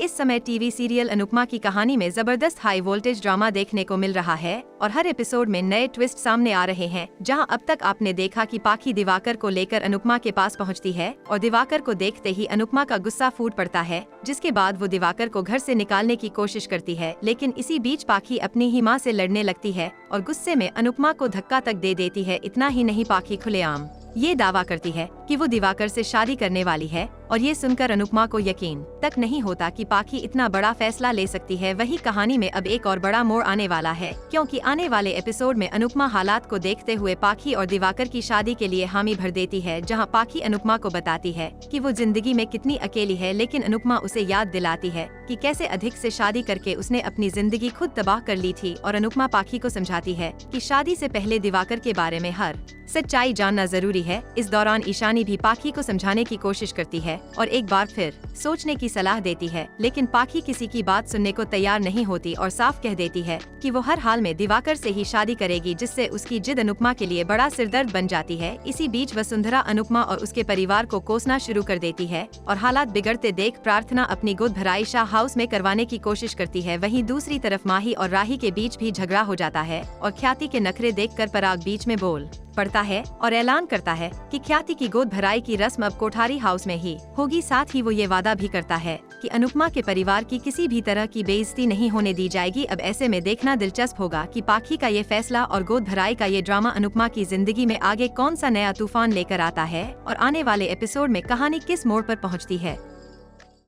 इस समय TV serial Anupama की कहानी में जबरदस्त हाई वोल्टेज ड्रामा देखने को मिल रहा है और हर एपिसोड में नए ट्विस्ट सामने आ रहे हैं। जहां अब तक आपने देखा कि पाखी दिवाकर को लेकर अनुपमा के पास पहुंचती है और दिवाकर को देखते ही अनुपमा का गुस्सा फूट पड़ता है, जिसके बाद वो दिवाकर को घर से निकालने की कोशिश करती है। लेकिन इसी बीच पाखी अपनी ही मां से लड़ने लगती है और गुस्से में अनुपमा को धक्का तक दे देती है। इतना ही नहीं, पाखी खुलेआम ये दावा करती है कि वो दिवाकर से शादी करने वाली है और ये सुनकर अनुपमा को यकीन तक नहीं होता कि पाखी इतना बड़ा फैसला ले सकती है। वही कहानी में अब एक और बड़ा मोड़ आने वाला है, क्योंकि आने वाले एपिसोड में अनुपमा हालात को देखते हुए पाखी और दिवाकर की शादी के लिए हामी भर देती है। जहां पाखी अनुपमा को बताती है कि वो जिंदगी में कितनी अकेली है, लेकिन अनुपमा उसे याद दिलाती है कि कैसे अधिक से शादी करके उसने अपनी जिंदगी खुद तबाह कर ली थी। और अनुपमा पाखी को समझाती है कि शादी से पहले दिवाकर के बारे में हर सच्चाई जानना जरूरी है। इस दौरान ईशानी भी पाखी को समझाने की कोशिश करती है और एक बार फिर सोचने की सलाह देती है, लेकिन पाखी किसी की बात सुनने को तैयार नहीं होती और साफ कह देती है कि वो हर हाल में दिवाकर से ही शादी करेगी, जिससे उसकी जिद अनुपमा के लिए बड़ा सिरदर्द बन जाती है। इसी बीच वसुंधरा अनुपमा और उसके परिवार को कोसना शुरू कर देती है और हालात बिगड़ते देख प्रार्थना अपनी गोद भराई शाह हाउस में करवाने की कोशिश करती है। वहीं दूसरी तरफ माही और राही के बीच भी झगड़ा हो जाता है और ख्याति के नखरे देखकर पराग बीच में बोल पड़ता है और ऐलान करता है कि ख्याति की गोद भराई की रस्म अब कोठारी हाउस में ही होगी। साथ ही वो ये वादा भी करता है कि अनुपमा के परिवार की किसी भी तरह की बेइज्जती नहीं होने दी जाएगी। अब ऐसे में देखना दिलचस्प होगा कि पाखी का ये फैसला और गोद भराई का ये ड्रामा अनुपमा की जिंदगी में आगे कौन सा नया तूफान लेकर आता है और आने वाले एपिसोड में कहानी किस मोड़ पर पहुंचती है।